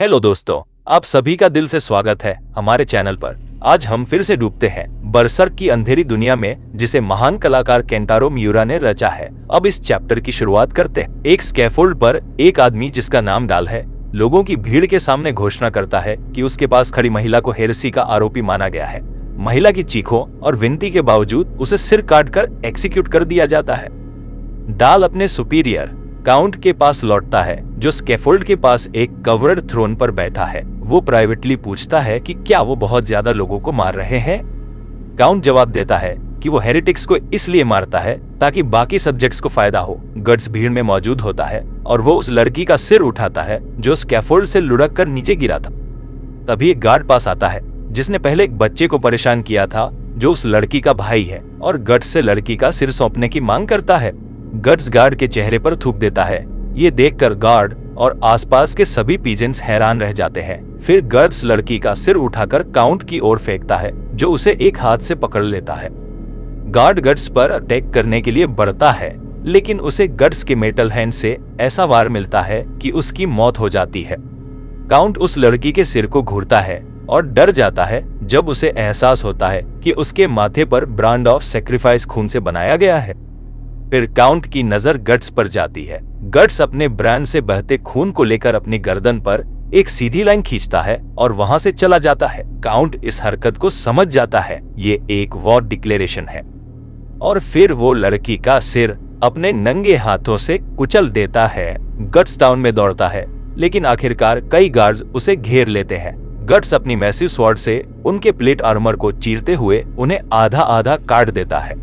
Hello दोस्तों, आप सभी का दिल से स्वागत है हमारे चैनल पर। आज हम फिर से डूबते हैं बरसर्क की अंधेरी दुनिया में जिसे महान कलाकार केंटारो मियुरा ने रचा है। अब इस चैप्टर की शुरुआत करते हैं। एक स्कैफोल्ड पर एक आदमी जिसका नाम डाल है लोगों की भीड़ के सामने घोषणा करता है कि उसके पास खड़ी महिला को हेरेसी का आरोपी माना गया है। महिला की चीखों और विनती के बावजूद उसे सिर काटकर एक्सिक्यूट कर दिया जाता है। डाल अपने सुपीरियर काउंट के पास लौटता है जो स्कैफोल्ड के पास एक कवर्ड थ्रोन पर बैठा है। वो प्राइवेटली पूछता है कि क्या वो बहुत ज्यादा लोगों को मार रहे हैं। काउंट जवाब देता है कि वो हेरेटिक्स को इसलिए मारता है ताकि बाकी सब्जेक्ट्स को फायदा हो। गट्स भीड़ में मौजूद होता है और वो उस लड़की का सिर उठाता है जो स्कैफोल्ड से लुढ़क कर नीचे गिरा था। तभी एक गार्ड पास आता है जिसने पहले एक बच्चे को परेशान किया था जो उस लड़की का भाई है और गट्स से लड़की का सिर सौंपने की मांग करता है। गट्स गार्ड के चेहरे पर थूक देता है। ये देखकर गार्ड और आसपास के सभी पीजेंट्स हैरान रह जाते हैं। फिर गट्स लड़की का सिर उठाकर काउंट की ओर फेंकता है जो उसे एक हाथ से पकड़ लेता है। गार्ड गट्स पर अटैक करने के लिए बढ़ता है लेकिन उसे गट्स के मेटल हैंड से ऐसा वार मिलता है कि उसकी मौत हो जाती है। काउंट उस लड़की के सिर को घूरता है और डर जाता है जब उसे एहसास होता है कि उसके माथे पर ब्रांड ऑफ सेक्रीफाइस खून से बनाया गया है। फिर काउंट की नजर गट्स पर जाती है। गट्स अपने ब्रांड से बहते खून को लेकर अपनी गर्दन पर एक सीधी लाइन खींचता है और वहां से चला जाता है। काउंट इस हरकत को समझ जाता है ये एक वॉर डिक्लेरेशन है और फिर वो लड़की का सिर अपने नंगे हाथों से कुचल देता है। गट्स टाउन में दौड़ता है लेकिन आखिरकार कई गार्ड्स उसे घेर लेते हैं। गट्स अपनी मैसिव स्वॉर्ड से उनके प्लेट आर्मर को चीरते हुए उन्हें आधा आधा काट देता है।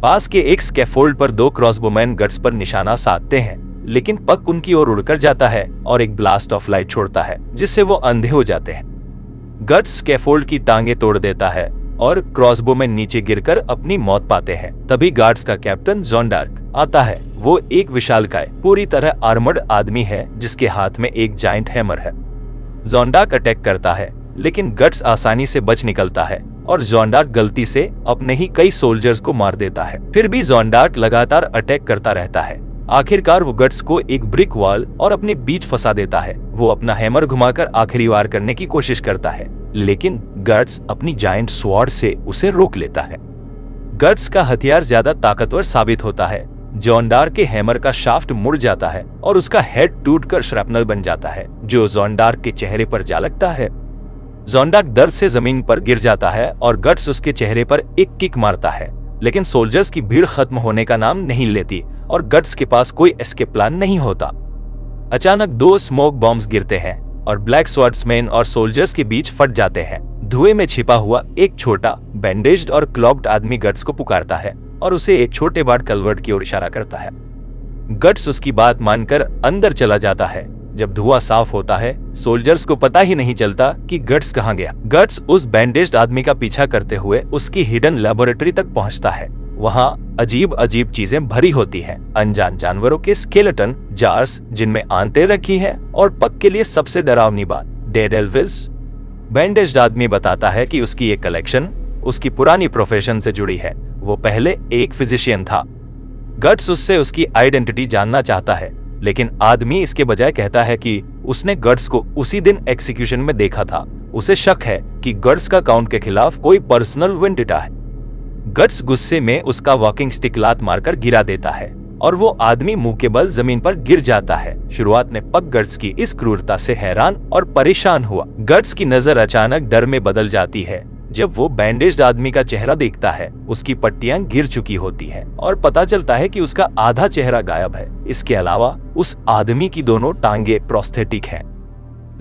पास के एक स्कैफोल्ड पर दो क्रॉसबोमैन गट्स पर निशाना साधते हैं लेकिन पक उनकी ओर उड़कर जाता है और एक ब्लास्ट ऑफ लाइट छोड़ता है जिससे वो अंधे हो जाते हैं। गट्स स्कैफोल्ड की टांगे तोड़ देता है और क्रॉसबोमैन नीचे गिरकर अपनी मौत पाते हैं। तभी गार्ड्स का कैप्टन जॉनडार्क आता है। वो एक विशालकाय पूरी तरह आर्मर्ड आदमी है जिसके हाथ में एक जायंट हैमर है। जॉनडार्क अटैक करता है लेकिन गट्स आसानी से बच निकलता है और जॉनडार्क गलती से अपने ही कई सोल्जर्स को मार देता है। फिर भी जॉनडार्क लगातार अटैक करता रहता है। आखिरकार वो गट्स को एक ब्रिक वॉल और अपने बीच फंसा देता है। वो अपना हैमर घुमाकर आखिरी वार करने की कोशिश करता है लेकिन गट्स अपनी जायंट स्वॉर्ड से उसे रोक लेता है। गट्स का हथियार ज्यादा ताकतवर साबित होता है। जॉनडार्क के हैमर का शाफ्ट मुड़ जाता है और उसका हेड टूटकर श्रैपनल बन जाता है जो जॉनडार्क के चेहरे पर जा लगता है। जॉनडार्क दर्द से जमीन पर गिर जाता है और गट्स उसके चेहरे पर एक किक मारता है लेकिन सोल्जर्स की भीड़ खत्म होने का नाम नहीं लेती और गट्स के पास कोई एस्केप प्लान नहीं होता। अचानक दो स्मोक बॉम्ब्स गिरते हैं और ब्लैक स्वॉर्ड्समैन और सोल्जर्स के बीच फट जाते हैं। धुएं में छिपा हुआ एक छोटा बैंडेज्ड और क्लॉक्ड आदमी गट्स को पुकारता है और उसे एक छोटे बाट कलवर्ट की ओर इशारा करता है। गट्स उसकी बात मानकर अंदर चला जाता है। जब धुआं साफ होता है सोल्जर्स को पता ही नहीं चलता कि गट्स कहां गया। गट्स उस बैंडेज्ड आदमी का पीछा करते हुए उसकी हिडन लेबोरेटरी तक पहुंचता है। वहां अजीब अजीब चीजें भरी होती हैं। अनजान जानवरों के स्केलेटन जार्स जिनमें आंतें रखी हैं और पक के लिए सबसे डरावनी बात डेड एल्विस। बैंडेज्ड आदमी बताता है कि उसकी ये कलेक्शन उसकी पुरानी प्रोफेशन से जुड़ी है। वो पहले एक फिजिशियन था। गट्स उससे उसकी आइडेंटिटी जानना चाहता है लेकिन आदमी इसके बजाय कहता है कि उसने गट्स को उसी दिन एग्जीक्यूशन में देखा था। उसे शक है कि गट्स का काउंट के खिलाफ कोई पर्सनल वेंडिटा है। गट्स गुस्से में उसका वॉकिंग स्टिक लात मारकर गिरा देता है और वो आदमी मुंह के बल जमीन पर गिर जाता है। शुरुआत में पक गट्स की इस क्रूरता से हैरान और परेशान हुआ। गट्स की नजर अचानक डर में बदल जाती है जब वो बैंडेज्ड आदमी का चेहरा देखता है। उसकी पट्टियां गिर चुकी होती हैं और पता चलता है कि उसका आधा चेहरा गायब है। इसके अलावा उस आदमी की दोनों टांगे प्रोस्थेटिक हैं।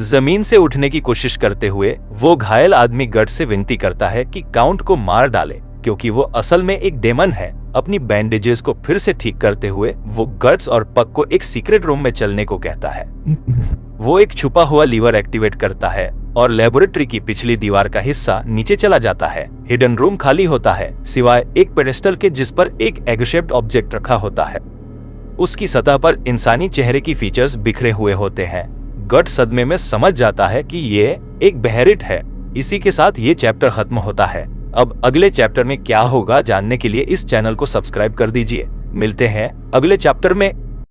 जमीन से उठने की कोशिश करते हुए वो घायल आदमी गट्स से विनती करता है कि काउंट को मार डाले क्योंकि वो असल में एक डेमन है। अपनी बैंडेजेस को फिर से ठीक करते हुए वो गट्स और पक को एक सीक्रेट रूम में चलने को कहता है। वो एक छुपा हुआ लीवर एक्टिवेट करता है और लेबोरेटरी की पिछली दीवार का हिस्सा नीचे चला जाता है। हिडन रूम खाली होता है सिवाय एक पेडेस्टल के जिस पर एक एग शेप्ड ऑब्जेक्ट रखा होता है। उसकी सतह पर इंसानी चेहरे की फीचर्स बिखरे हुए होते हैं। गट सदमे में समझ जाता है कि ये एक बहरिट है। इसी के साथ ये चैप्टर खत्म होता है। अब अगले चैप्टर में क्या होगा जानने के लिए इस चैनल को सब्सक्राइब कर दीजिए। मिलते हैं अगले चैप्टर में।